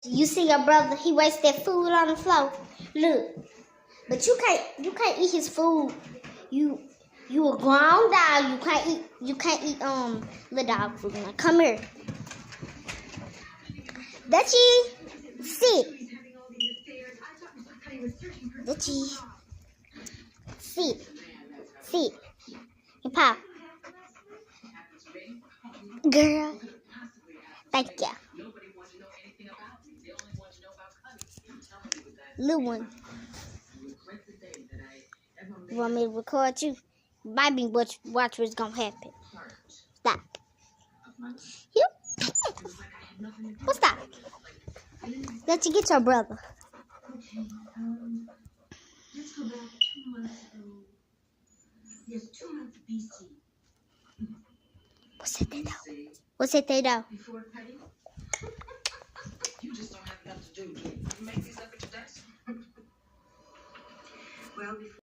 You see your brother, he wasted food on the floor. Look. But you can't eat his food. You a grown dog. You can't eat little dog food. Now come here. Dutchie, sit. Dutchie, sit. Sit. Hey, Pop. Girl. Thank you. Little one. You want me to record you? Baby, watch what's gonna happen. Stop. You? What's that? Let you get your brother. Let's go back 2 months ago. Yes, 2 months BC. What's it they know? What's it they know? Before cutting? You just don't have enough to do. You make these up at your desk? Well, before